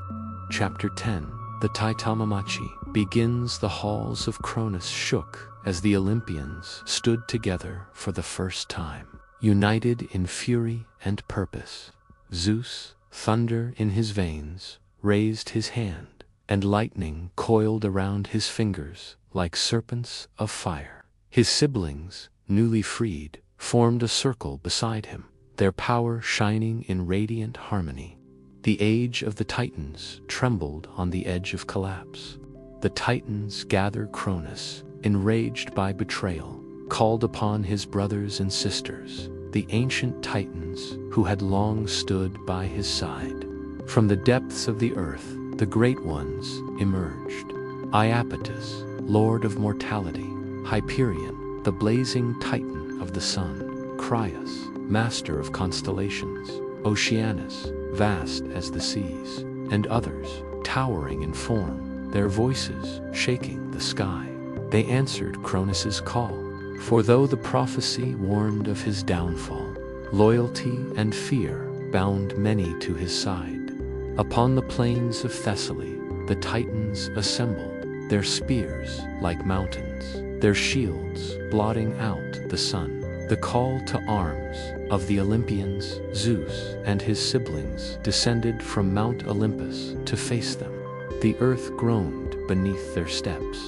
Chapter 10, The Taitamamachi, begins. The halls of Cronus shook as the Olympians stood together for the first time, united in fury and purpose. Zeus, thunder in his veins, raised his hand, and lightning coiled around his fingers like serpents of fire. His siblings, newly freed, formed a circle beside him, their power shining in radiant harmony. The age of the Titans trembled on the edge of collapse. The Titans gathered. Cronus, enraged by betrayal, called upon his brothers and sisters, the ancient Titans who had long stood by his side. From the depths of the earth, the great ones emerged. Iapetus, lord of mortality; Hyperion, the blazing titan of the sun; Cryos, master of constellations; Oceanus, vast as the seas; and others, towering in form, their voices shaking the sky. They answered Cronus's call, for though the prophecy warned of his downfall, loyalty and fear bound many to his side. Upon the plains of Thessaly, the Titans assembled, their spears like mountains, their shields blotting out the sun. The call to arms of the Olympians, Zeus and his siblings descended from Mount Olympus to face them. The earth groaned beneath their steps.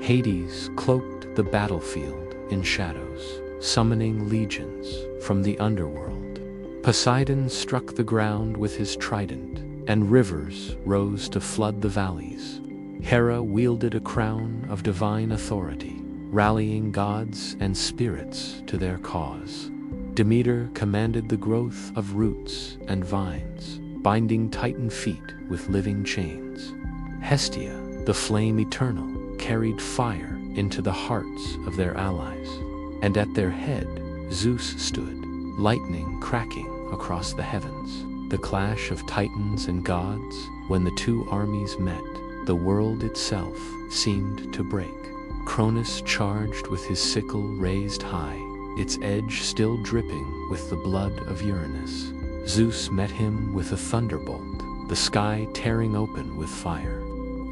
Hades cloaked the battlefield in shadows, summoning legions from the underworld. Poseidon struck the ground with his trident, and rivers rose to flood the valleys. Hera wielded a crown of divine authority, rallying gods and spirits to their cause. Demeter commanded the growth of roots and vines, binding Titan feet with living chains. Hestia, the flame eternal, carried fire into the hearts of their allies, and at their head Zeus stood, lightning cracking across the heavens. The clash of titans and gods, when the two armies met, the world itself seemed to break. Cronus charged with his sickle raised high, its edge still dripping with the blood of Uranus. Zeus met him with a thunderbolt, the sky tearing open with fire.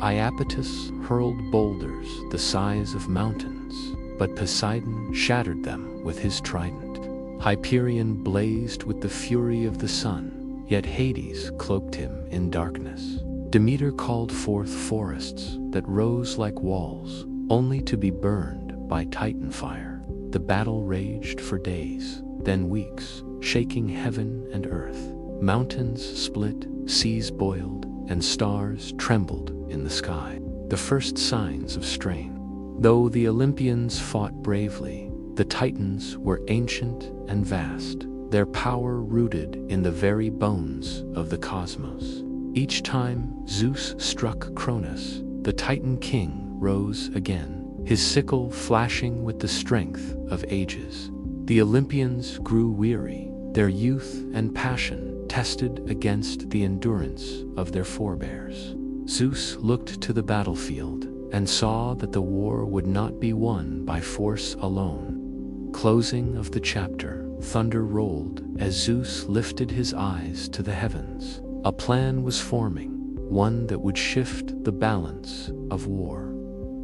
Iapetus hurled boulders the size of mountains, but Poseidon shattered them with his trident. Hyperion blazed with the fury of the sun, yet Hades cloaked him in darkness. Demeter called forth forests that rose like walls, only to be burned by Titan fire. The battle raged for days, then weeks, shaking heaven and earth. Mountains split, seas boiled, and stars trembled in the sky, the first signs of strain. Though the Olympians fought bravely, the Titans were ancient and vast, their power rooted in the very bones of the cosmos. Each time Zeus struck Cronus, the Titan king rose again, his sickle flashing with the strength of ages. The Olympians grew weary, their youth and passion tested against the endurance of their forebears. Zeus looked to the battlefield and saw that the war would not be won by force alone. Closing of the chapter, thunder rolled as Zeus lifted his eyes to the heavens. A plan was forming, one that would shift the balance of war.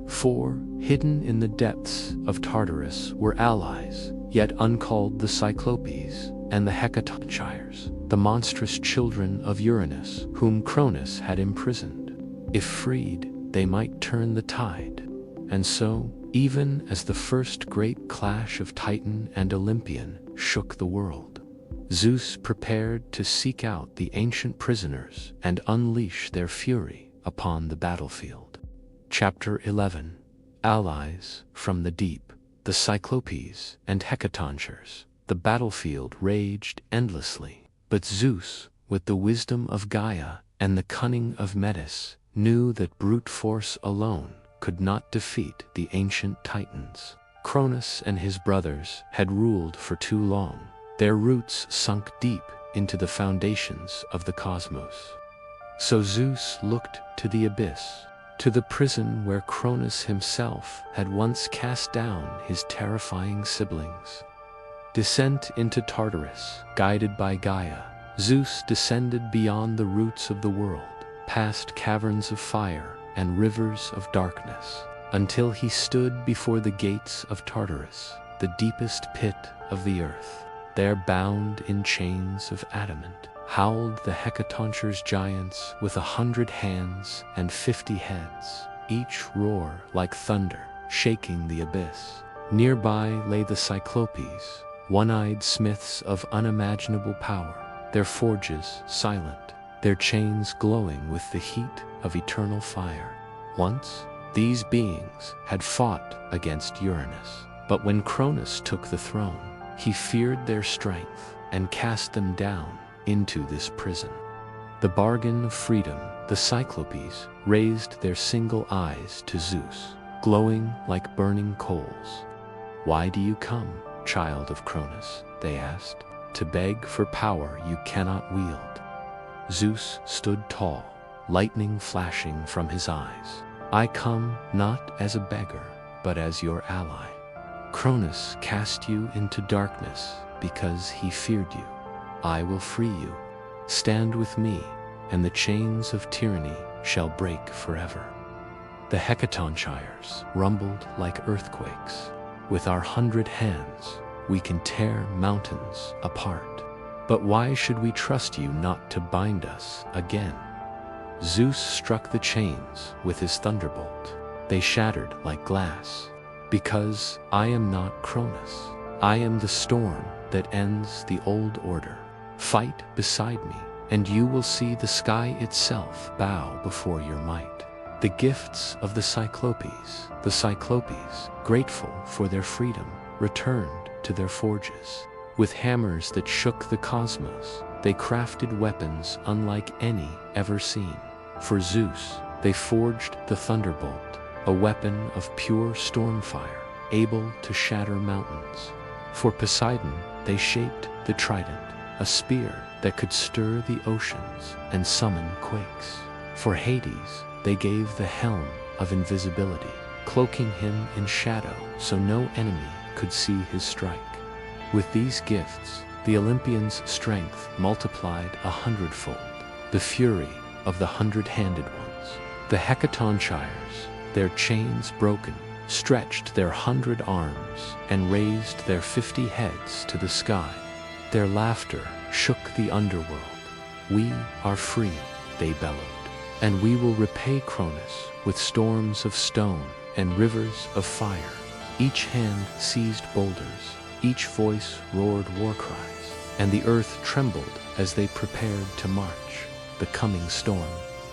For, hidden in the depths of Tartarus were allies, yet uncalled, the Cyclopes and the Hecatonchires, the monstrous children of Uranus, whom Cronus had imprisoned. If freed, they might turn the tide. And so, even as the first great clash of Titan and Olympian shook the world, Zeus prepared to seek out the ancient prisoners and unleash their fury upon the battlefield. Chapter 11. Allies from the Deep. The Cyclopes and Hecatonchires. The battlefield raged endlessly, but Zeus, with the wisdom of Gaia and the cunning of Metis, knew that brute force alone could not defeat the ancient Titans. Cronus and his brothers had ruled for too long, their roots sunk deep into the foundations of the cosmos. So Zeus looked to the abyss, to the prison where Cronus himself had once cast down his terrifying siblings. Descent into Tartarus, guided by Gaia, Zeus descended beyond the roots of the world, past caverns of fire and rivers of darkness, until he stood before the gates of Tartarus, the deepest pit of the earth. There, bound in chains of adamant, howled the Hecatonchires giants with 100 hands and 50 heads, each roar like thunder, shaking the abyss. Nearby lay the Cyclopes, one-eyed smiths of unimaginable power, their forges silent, their chains glowing with the heat of eternal fire. Once, these beings had fought against Uranus, but when Cronus took the throne, he feared their strength and cast them down into this prison. The bargain of freedom, the Cyclopes raised their single eyes to Zeus, glowing like burning coals. "Why do you come, child of Cronus?" they asked. "To beg for power you cannot wield." Zeus stood tall, lightning flashing from his eyes. "I come not as a beggar, but as your ally. Cronus cast you into darkness because he feared you. I will free you. Stand with me, and the chains of tyranny shall break forever." The Hecatonchires rumbled like earthquakes. "With our 100 hands, we can tear mountains apart. But why should we trust you not to bind us again?" Zeus struck the chains with his thunderbolt. They shattered like glass. "Because I am not Cronus. I am the storm that ends the old order. Fight beside me, and you will see the sky itself bow before your might." The gifts of the Cyclopes, grateful for their freedom, returned to their forges. With hammers that shook the cosmos, they crafted weapons unlike any ever seen. For Zeus, they forged the thunderbolt, a weapon of pure storm fire, able to shatter mountains. For Poseidon, they shaped the trident, a spear that could stir the oceans and summon quakes. For Hades, they gave the helm of invisibility, cloaking him in shadow so no enemy could see his strike. With these gifts, the Olympians' strength multiplied 100-fold, the fury of the 100-handed ones. The Hecatonchires, their chains broken, stretched their 100 arms and raised their 50 heads to the sky. Their laughter shook the underworld. "We are free," they bellowed, "and we will repay Cronus with storms of stone and rivers of fire." Each hand seized boulders, each voice roared war cries. and the earth trembled as they prepared to march the coming storm.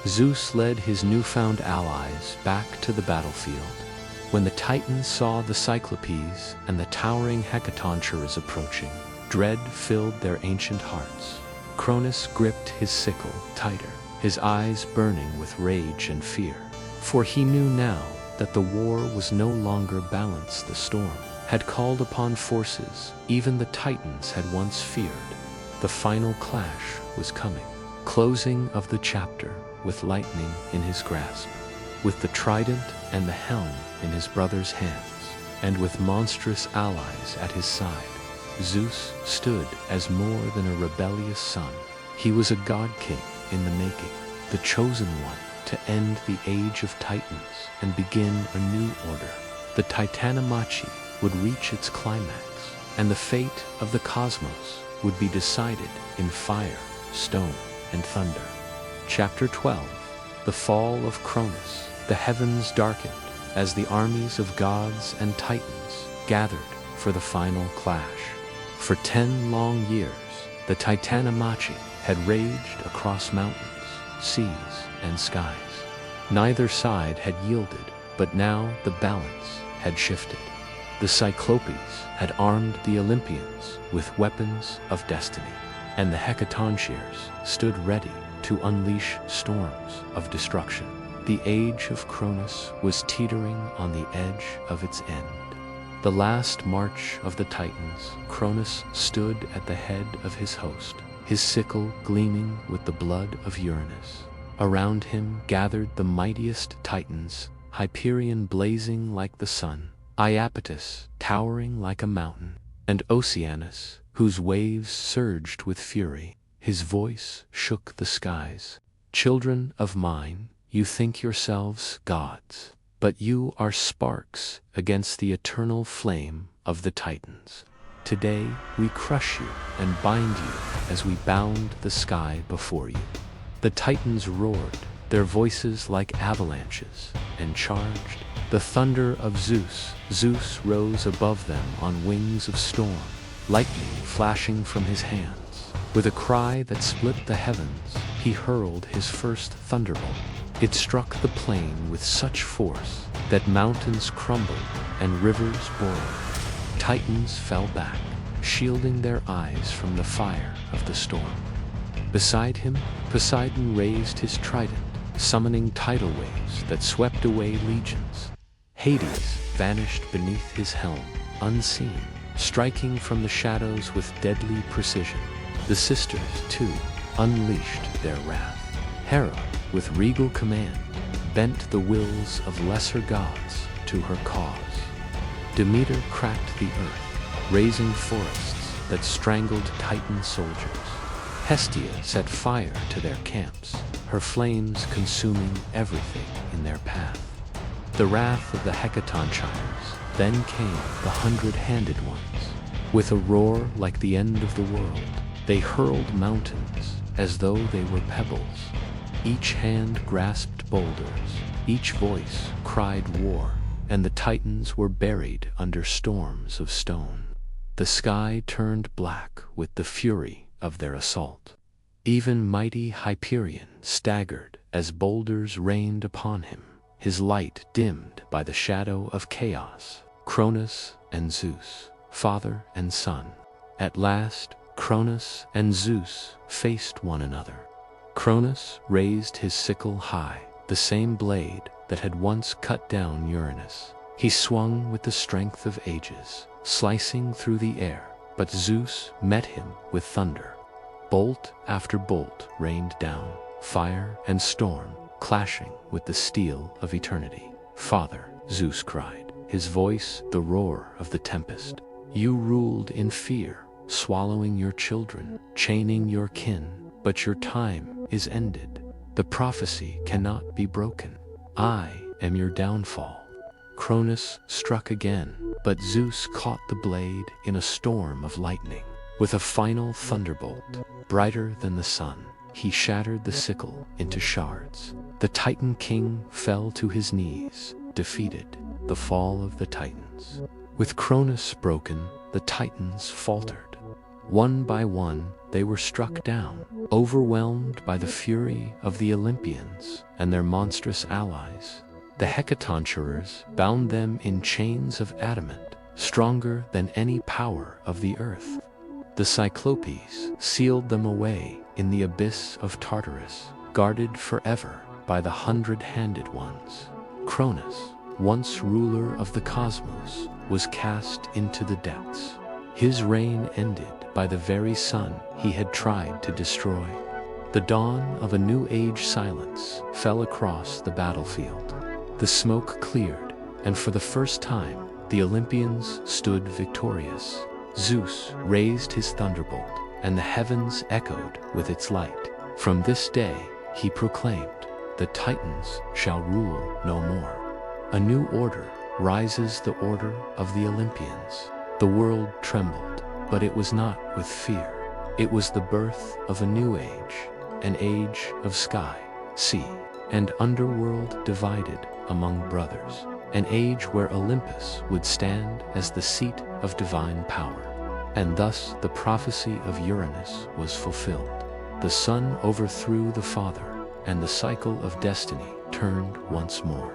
Zeus led his newfound allies back to the battlefield. When the Titans saw the Cyclopes and the towering Hecatontures approaching, dread filled their ancient hearts. Cronus gripped his sickle tighter, his eyes burning with rage and fear. For he knew now that the war was no longer balanced. The storm had called upon forces even the Titans had once feared. The final clash was coming. Closing of the chapter with lightning in his grasp, with the trident and the helm in his brother's hands, and with monstrous allies at his side. Zeus stood as more than a rebellious son. He was a god-king in the making, the chosen one to end the age of Titans and begin a new order. The Titanomachy would reach its climax, and the fate of the cosmos would be decided in fire, stone, and thunder. Chapter 12. The Fall of Cronus. The heavens darkened as the armies of gods and Titans gathered for the final clash. For 10 long years, the Titanomachy had raged across mountains, seas, and skies. Neither side had yielded, but now the balance had shifted. The Cyclopes had armed the Olympians with weapons of destiny, and the Hecatontures stood ready to unleash storms of destruction. The age of Cronus was teetering on the edge of its end. The last march of the Titans, Cronus stood at the head of his host, his sickle gleaming with the blood of Uranus. Around him gathered the mightiest Titans, Hyperion blazing like the sun, Iapetus towering like a mountain, and Oceanus, whose waves surged with fury. His voice shook the skies. Children of mine, you think yourselves gods, but you are sparks against the eternal flame of the Titans. Today we crush you and bind you as we bound the sky before you. The Titans roared, their voices like avalanches, and charged. The thunder of Zeus rose above them on wings of storm, lightning flashing from his hands. With a cry that split the heavens, he hurled his first thunderbolt. It struck the plain with such force that mountains crumbled and rivers boiled. Titans fell back, shielding their eyes from the fire of the storm. Beside him, Poseidon raised his trident, summoning tidal waves that swept away legions. Hades vanished beneath his helm, unseen, striking from the shadows with deadly precision. The sisters, too, unleashed their wrath. Hera, with regal command, bent the wills of lesser gods to her cause. Demeter cracked the earth, raising forests that strangled Titan soldiers. Hestia set fire to their camps, her flames consuming everything in their path. The wrath of the Hecatontures. Then came the 100-handed ones. With a roar like the end of the world, they hurled mountains as though they were pebbles. Each hand grasped boulders, each voice cried war, and the Titans were buried under storms of stone. The sky turned black with the fury of their assault. Even mighty Hyperion staggered as boulders rained upon him, his light dimmed by the shadow of chaos. Cronus and Zeus, father and son. At last, Cronus and Zeus faced one another. Cronus raised his sickle high, the same blade that had once cut down Uranus. He swung with the strength of ages, slicing through the air, but Zeus met him with thunder. Bolt after bolt rained down, fire and storm clashing with the steel of eternity. "Father," Zeus cried, his voice the roar of the tempest, "you ruled in fear, swallowing your children, chaining your kin, but your time is ended. The prophecy cannot be broken. I am your downfall." Cronus struck again, but Zeus caught the blade in a storm of lightning. With a final thunderbolt, brighter than the sun, he shattered the sickle into shards. The Titan king fell to his knees, defeated. The fall of the Titans. With Cronus broken, the Titans faltered. One by one, they were struck down, overwhelmed by the fury of the Olympians and their monstrous allies. The Hecatonchirers bound them in chains of adamant, stronger than any power of the earth. The Cyclopes sealed them away in the abyss of Tartarus, guarded forever by the 100-handed ones. Cronus, once ruler of the cosmos, was cast into the depths. His reign ended by the very sun he had tried to destroy. The dawn of a new age silence fell across the battlefield. The smoke cleared, and for the first time, the Olympians stood victorious. Zeus raised his thunderbolt, and the heavens echoed with its light. From this day, he proclaimed, the Titans shall rule no more. A new order rises, the order of the Olympians. The world trembled, but it was not with fear. It was the birth of a new age, an age of sky, sea, and underworld divided among brothers, an age where Olympus would stand as the seat of divine power. And thus the prophecy of Uranus was fulfilled. The son overthrew the father, and the cycle of destiny turned once more.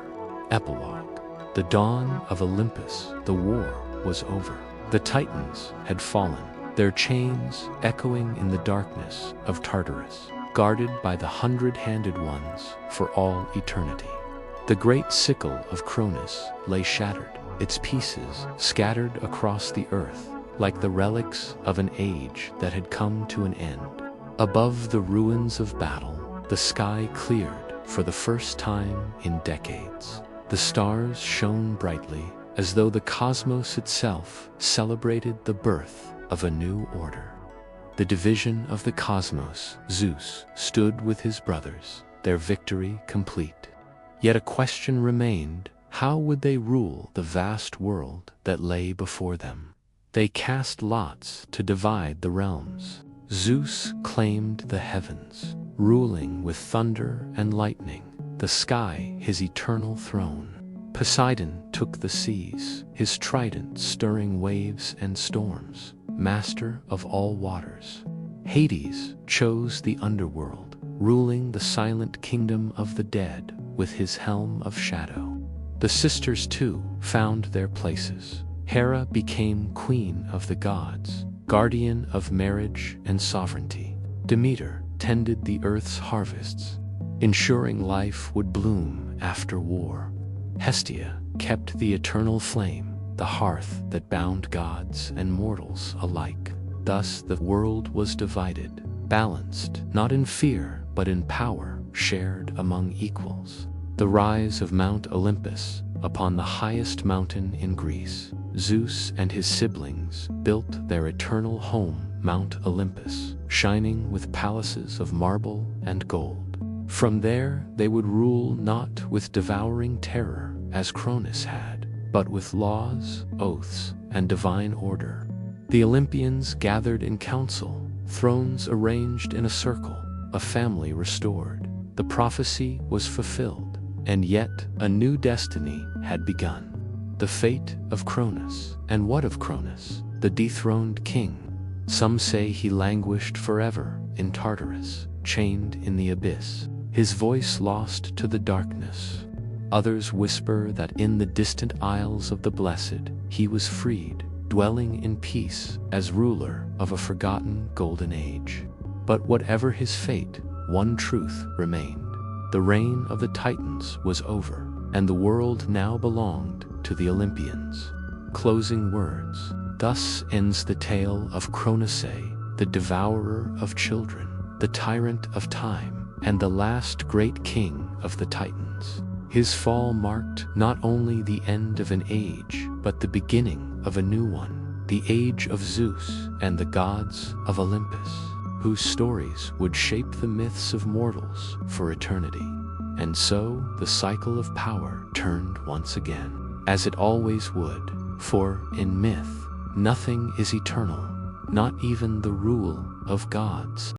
Epilogue. The dawn of Olympus, the war was over. The Titans had fallen, their chains echoing in the darkness of Tartarus, guarded by the 100-handed ones for all eternity. The great sickle of Cronus lay shattered, its pieces scattered across the earth like the relics of an age that had come to an end. Above the ruins of battle, the sky cleared for the first time in decades. The stars shone brightly, as though the cosmos itself celebrated the birth of a new order. The division of the cosmos, Zeus stood with his brothers, their victory complete. Yet a question remained: how would they rule the vast world that lay before them? They cast lots to divide the realms. Zeus claimed the heavens, ruling with thunder and lightning, the sky his eternal throne. Poseidon took the seas, his trident stirring waves and storms, master of all waters. Hades chose the underworld, ruling the silent kingdom of the dead with his helm of shadow. The sisters too found their places. Hera became queen of the gods, guardian of marriage and sovereignty. Demeter tended the earth's harvests, ensuring life would bloom after war. Hestia kept the eternal flame, the hearth that bound gods and mortals alike. Thus the world was divided, balanced, not in fear, but in power, shared among equals. The rise of Mount Olympus, upon the highest mountain in Greece, Zeus and his siblings built their eternal home, Mount Olympus, shining with palaces of marble and gold. From there they would rule not with devouring terror as Cronus had, but with laws, oaths, and divine order. The Olympians gathered in council, thrones arranged in a circle, a family restored. The prophecy was fulfilled, and yet a new destiny had begun. The fate of Cronus. And what of Cronus, the dethroned king? Some say he languished forever in Tartarus, chained in the abyss, his voice lost to the darkness. Others whisper that in the distant isles of the blessed, he was freed, dwelling in peace as ruler of a forgotten golden age. But whatever his fate, one truth remained. The reign of the Titans was over, and the world now belonged to the Olympians. Closing words. Thus ends the tale of Cronus, the devourer of children, the tyrant of time, and the last great king of the Titans. His fall marked not only the end of an age, but the beginning of a new one, the age of Zeus and the gods of Olympus, whose stories would shape the myths of mortals for eternity. And so the cycle of power turned once again, as it always would, for in myth, nothing is eternal, not even the rule of gods.